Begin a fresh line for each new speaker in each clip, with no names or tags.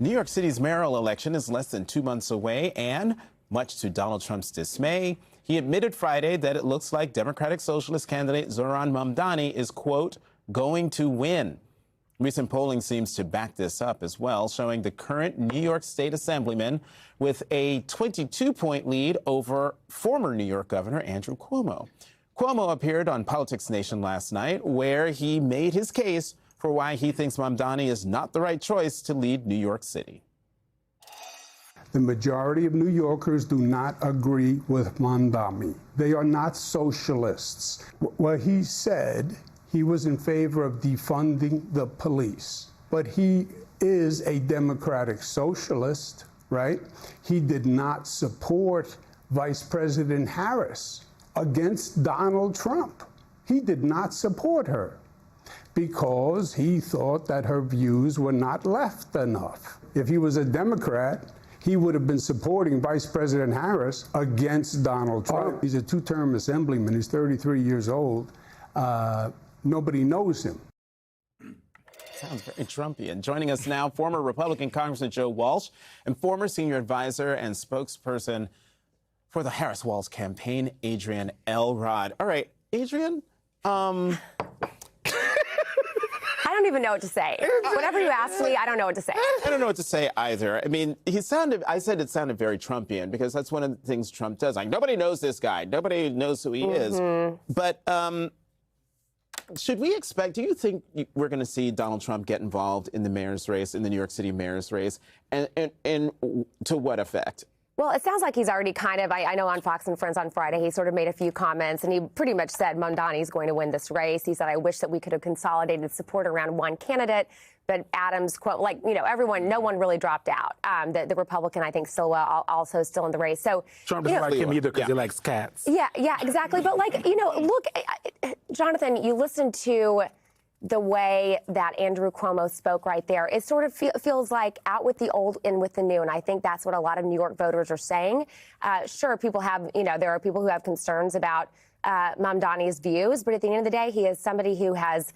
New York City's mayoral election is less than 2 months away, and much to Donald Trump's dismay, he admitted Friday that it looks like Democratic Socialist candidate Zohran Mamdani is, quote, going to win. Recent polling seems to back this up as well, showing the current New York State Assemblyman with a 22-point lead over former New York Governor Andrew Cuomo. Cuomo appeared on Politics Nation last night, where he made his case for why he thinks Mamdani is not the right choice to lead New York City.
The majority of New Yorkers do not agree with Mamdani. They are not socialists. Well, he said he was in favor of defunding the police, but he is a democratic socialist, right? He did not support Vice President Harris against Donald Trump. He did not support her because he thought that her views were not left enough. If he was a Democrat, he would have been supporting Vice President Harris against Donald Trump. He's a two-term assemblyman. He's 33 years old. Nobody knows him.
Sounds very Trumpian. Joining us now, former Republican Congressman Joe Walsh and former senior advisor and spokesperson for the Harris-Walz campaign, Adrienne Elrod. All right, Adrienne,
I don't even know what to say. Whatever you ask me, I don't know what to say.
I don't know what to say either. I mean, I said it sounded very Trumpian because that's one of the things Trump does. Like, nobody knows this guy. Nobody knows who he is. But should we expect, do you think we're going to see Donald Trump get involved in the mayor's race, in the New York City mayor's race? And to what effect?
Well, it sounds like he's already kind of, I know on Fox and Friends on Friday, he sort of made a few comments, and he pretty much said Mamdani's going to win this race. He said, I wish that we could have consolidated support around one candidate. But Adams, quote, like, you know, everyone, no one really dropped out. The Republican, I think, Silva, also still in the race. So
Trump doesn't like him either because he likes cats.
Yeah, exactly. But, like, you know, look, Jonathan, you listen to the way that Andrew Cuomo spoke right there, it sort of feels like out with the old, in with the new. And I think that's what a lot of New York voters are saying. Sure, people have, you know, there are people who have concerns about Mamdani's views. But at the end of the day, he is somebody who has,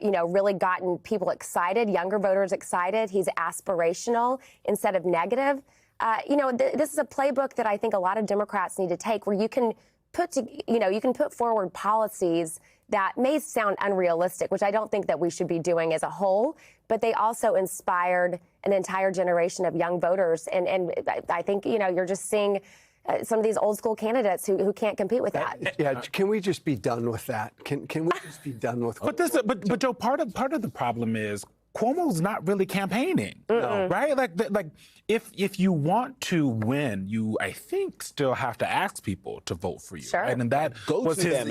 you know, really gotten people excited, younger voters excited. He's aspirational instead of negative. You know, this is a playbook that I think a lot of Democrats need to take, where you can you can put forward policies that may sound unrealistic, which I don't think that we should be doing as a whole, but they also inspired an entire generation of young voters. And I think, you know, you're just seeing some of these old school candidates who can't compete with that.
Yeah, can we just be done with that? Can we just be done with that?
But Joe, part of the problem is Cuomo's not really campaigning, right? Like if you want to win, you, I think, still have to ask people to vote for you.
Sure.
Right? And that was his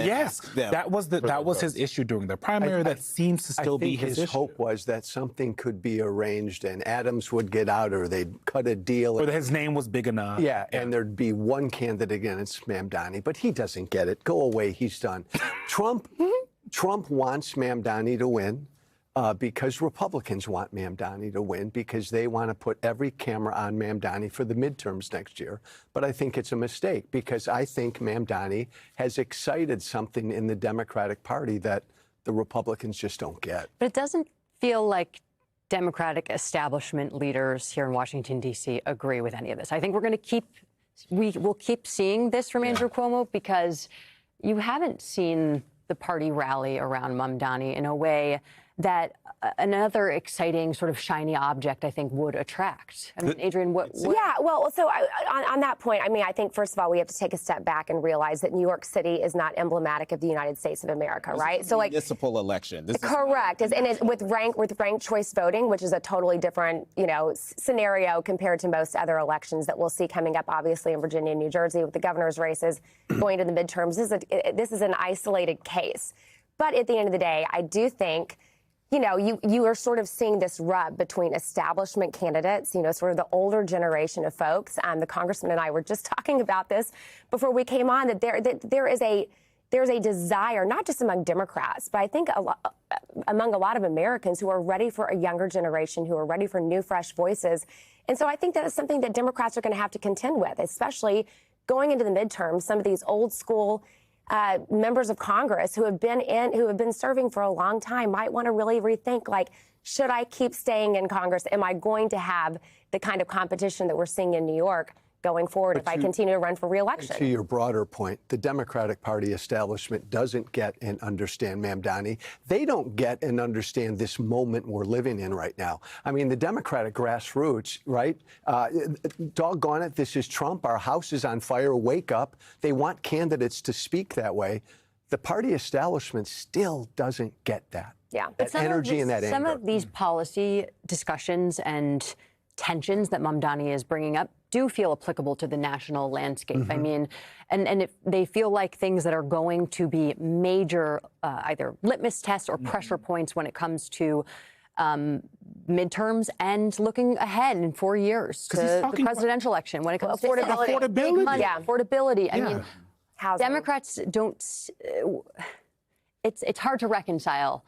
that was his issue during the primary. That seems to still be his issue.
His hope was that something could be arranged and Adams would get out, or they'd cut a deal,
or that his name was big enough.
Yeah, and there'd be one candidate against Mamdani, but he doesn't get it. Go away, he's done. Trump wants Mamdani to win. Because Republicans want Mamdani to win, because they want to put every camera on Mamdani for the midterms next year. But I think it's a mistake, because I think Mamdani has excited something in the Democratic Party that the Republicans just don't get.
But it doesn't feel like Democratic establishment leaders here in Washington, D.C. agree with any of this. I think we will keep seeing this from Andrew Cuomo, because you haven't seen the party rally around Mamdani in a way that another exciting sort of shiny object, I think, would attract. I mean, Adrienne, what?
Yeah, well, so on that point, I mean, I think, first of all, we have to take a step back and realize that New York City is not emblematic of the United States of America, right? So, like,
municipal election.
Correct. With ranked choice voting, which is a totally different, you know, scenario compared to most other elections that we'll see coming up, obviously, in Virginia and New Jersey with the governor's races going to the midterms. This is an isolated case. But at the end of the day, I do think, you know, you are sort of seeing this rub between establishment candidates, you know, sort of the older generation of folks. The congressman and I were just talking about this before we came on, that there's a desire, not just among Democrats, but I think among a lot of Americans who are ready for a younger generation, who are ready for new, fresh voices. And so I think that is something that Democrats are going to have to contend with, especially going into the midterms. Some of these old school members of Congress who have been serving for a long time might want to really rethink, like, should I keep staying in Congress? Am I going to have the kind of competition that we're seeing in New York going forward if I continue to run for re-election?
To your broader point, the Democratic Party establishment doesn't get and understand Mamdani. They don't get and understand this moment we're living in right now. I mean, the Democratic grassroots, right? Doggone it, this is Trump. Our house is on fire. Wake up. They want candidates to speak that way. The party establishment still doesn't get that.
Yeah.
That energy and that anger.
Some of these policy discussions and tensions that Mamdani is bringing up do feel applicable to the national landscape. I mean, and if they feel like things that are going to be major either litmus tests or pressure points when it comes to midterms and looking ahead in 4 years to the presidential election when it comes to
affordability.
big money,
Yeah.
affordability. I mean,
Housing.
Democrats don't. It's hard to reconcile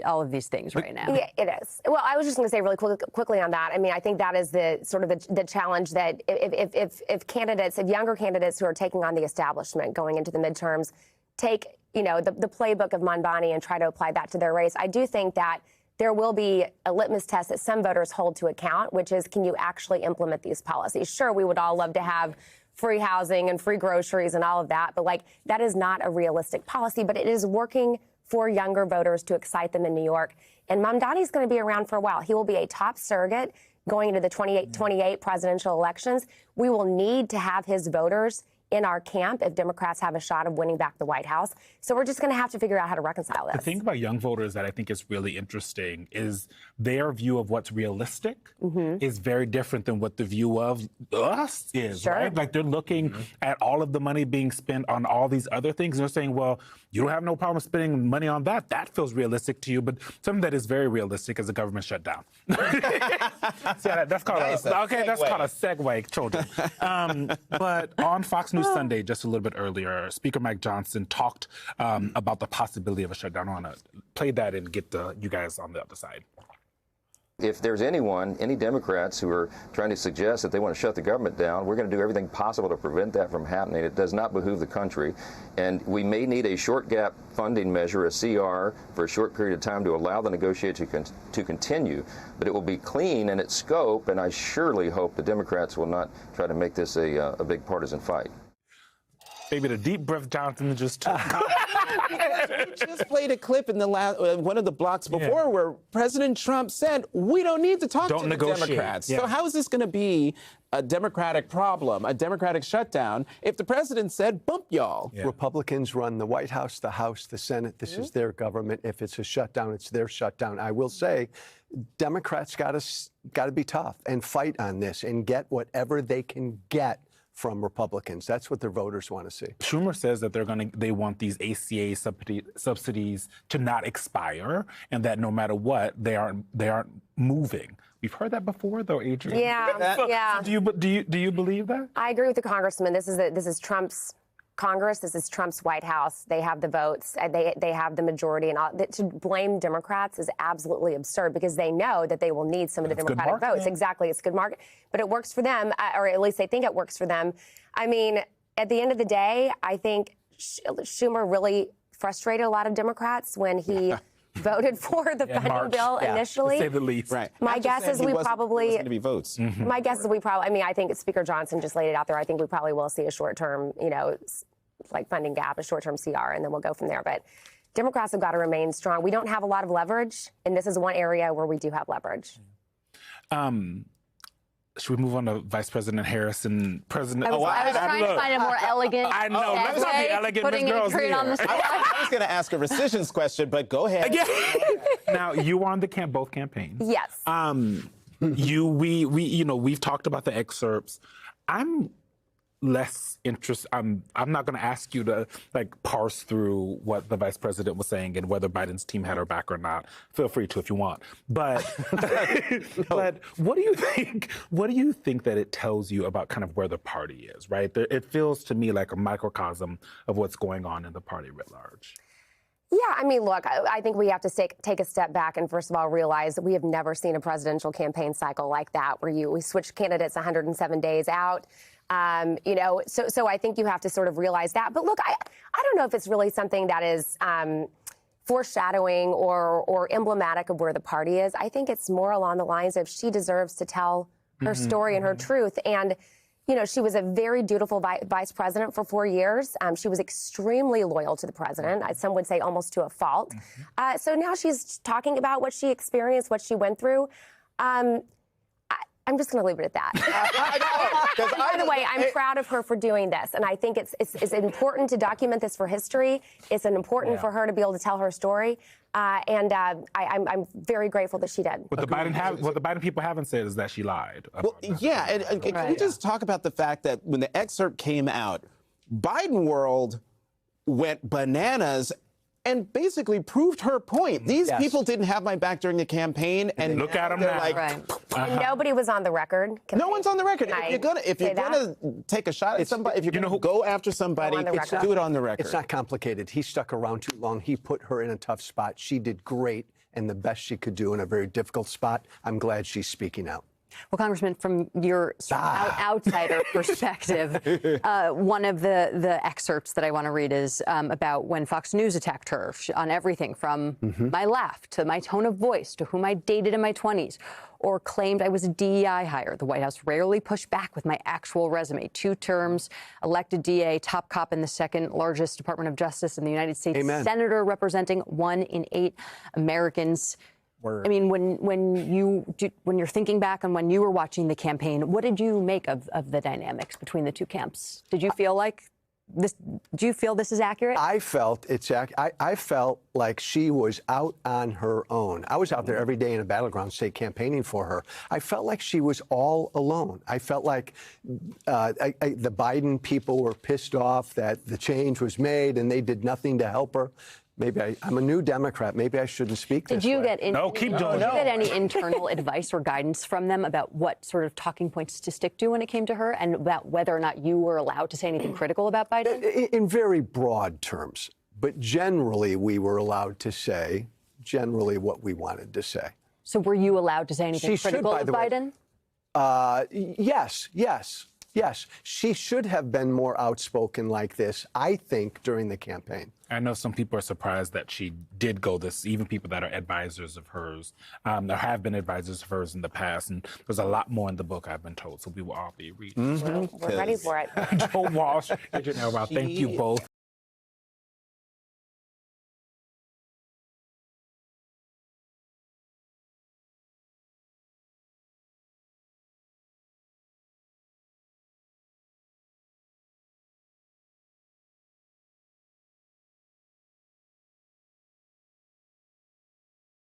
all of these things right now.
Yeah, it is. Well, I was just going to say really quickly on that. I mean, I think that is the sort of the challenge that if candidates, if younger candidates who are taking on the establishment going into the midterms take, the playbook of Mamdani and try to apply that to their race, I do think that there will be a litmus test that some voters hold to account, which is, can you actually implement these policies? Sure, we would all love to have free housing and free groceries and all of that, but that is not a realistic policy, but it is working for younger voters to excite them in New York. And Mamdani is going to be around for a while. He will be a top surrogate going into the 28 presidential elections. We will need to have his voters in our camp if Democrats have a shot of winning back the White House. So we're just going to have to figure out how to reconcile this.
The thing about young voters that I think is really interesting is their view of what's realistic is very different than what the view of us is, right? Like they're looking at all of the money being spent on all these other things, and they're saying, well, you don't have no problem spending money on that. That feels realistic to you, but something that is very realistic is the government shutdown. So that's called
Nice,
that's called a segue, children. But on Fox News Sunday, just a little bit earlier, Speaker Mike Johnson talked about the possibility of a shutdown. I want to play that and get you guys on the other side.
If there's any Democrats who are trying to suggest that they want to shut the government down, we're going to do everything possible to prevent that from happening. It does not behoove the country. And we may need a short gap funding measure, a CR, for a short period of time to allow the negotiation to continue. But it will be clean in its scope, and I surely hope the Democrats will not try to make this a big partisan fight.
Baby, the deep breath Johnson just took.
We just played a clip in the one of the blocks before where President Trump said, we don't need to talk to the Democrats.
Yeah.
So how is this going to be a Democratic problem, a Democratic shutdown, if the president said, bump y'all?
Yeah. Republicans run the White House, the House, the Senate. This is their government. If it's a shutdown, it's their shutdown. I will say, Democrats got to be tough and fight on this and get whatever they can get from Republicans. That's what their voters want to see.
Schumer says that they want these ACA subsidies to not expire, and that no matter what, they aren't moving. We've heard that before, though, Adrienne.
Yeah, yeah.
So do you believe that?
I agree with the congressman. This is Trump's Congress. This is Trump's White House. They have the votes. They have the majority. And to blame Democrats is absolutely absurd because they know that they will need some of the Democratic votes. Exactly. It's good market. But it works for them, or at least they think it works for them. I mean, at the end of the day, I think Schumer really frustrated a lot of Democrats when he voted for the funding bill initially.
To say the least.
Right.
My guess is we probably
going to be votes.
My guess is we probably. I mean, I think Speaker Johnson just laid it out there. I think we probably will see a short-term, funding gap, a short-term CR, and then we'll go from there. But Democrats have got to remain strong. We don't have a lot of leverage, and this is one area where we do have leverage.
Should we move on to Vice President Harris and President?
I was trying to find a more elegant.
I know. Let's not be elegant,
putting
Miss Girls
Adrienne on the
here.
spot.
I was going to ask a rescissions question, but go ahead.
Now, you were on both campaigns.
Yes.
We've talked about the excerpts. I'm less interested. I'm not going to ask you to parse through what the vice president was saying and whether Biden's team had her back or not. Feel free to if you want. But but what do you think? What do you think that it tells you about kind of where the party is? Right? It feels to me like a microcosm of what's going on in the party writ large.
Yeah, I mean, look, I think we have to take a step back and first of all realize that we have never seen a presidential campaign cycle like that where we switch candidates 107 days out. So I think you have to sort of realize that. But look, I don't know if it's really something that is foreshadowing or emblematic of where the party is. I think it's more along the lines of she deserves to tell her story and her truth. And, you know, she was a very dutiful vice president for 4 years. She was extremely loyal to the president. Some would say almost to a fault. So now she's talking about what she experienced, what she went through. I'm just going to leave it at that. By the way, I'm proud of her for doing this, and I think it's important to document this for history. It's important for her to be able to tell her story, and I'm very grateful that she did.
What the Biden people haven't said is that she lied.
Well, yeah, and can we just talk about the fact that when the excerpt came out, Biden world went bananas and basically proved her point. These people didn't have my back during the campaign, and
look at them
they're
now.
like,
And nobody was on the record.
no one's on the record. If you're gonna take a shot at somebody, if you're gonna go after somebody, do it on the record.
It's not complicated. He stuck around too long. He put her in a tough spot. She did great and the best she could do in a very difficult spot. I'm glad she's speaking out.
Well, Congressman, from your outsider perspective, one of the excerpts that I want to read is about when Fox News attacked her on everything from my laugh to my tone of voice to whom I dated in my 20s, or claimed I was a DEI hire. The White House rarely pushed back with my actual resume. 2 terms, elected DA, top cop in the second largest Department of Justice in the United States, senator representing 1 in 8 Americans. I mean, when you're thinking back on when you were watching the campaign, what did you make of the dynamics between the two camps? Did you feel like this? Do you feel this is accurate?
I felt I felt like she was out on her own. I was out there every day in a battleground state campaigning for her. I felt like she was all alone. I felt like the Biden people were pissed off that the change was made and they did nothing to help her. Maybe I'm a new Democrat. Maybe I shouldn't speak this way.
Did you get any internal advice or guidance from them about what sort of talking points to stick to when it came to her, and about whether or not you were allowed to say anything critical about Biden?
In very broad terms, but generally we were allowed to say what we wanted to say.
So were you allowed to say anything critical of Biden?
Yes. She should have been more outspoken like this, I think, during the campaign.
I know some people are surprised that she did go this, even people that are advisors of hers. There have been advisors of hers in the past, and there's a lot more in the book, I've been told, so we will all be reading.
We're ready for it.
Joe Walsh, Adrienne Elrod, thank you both.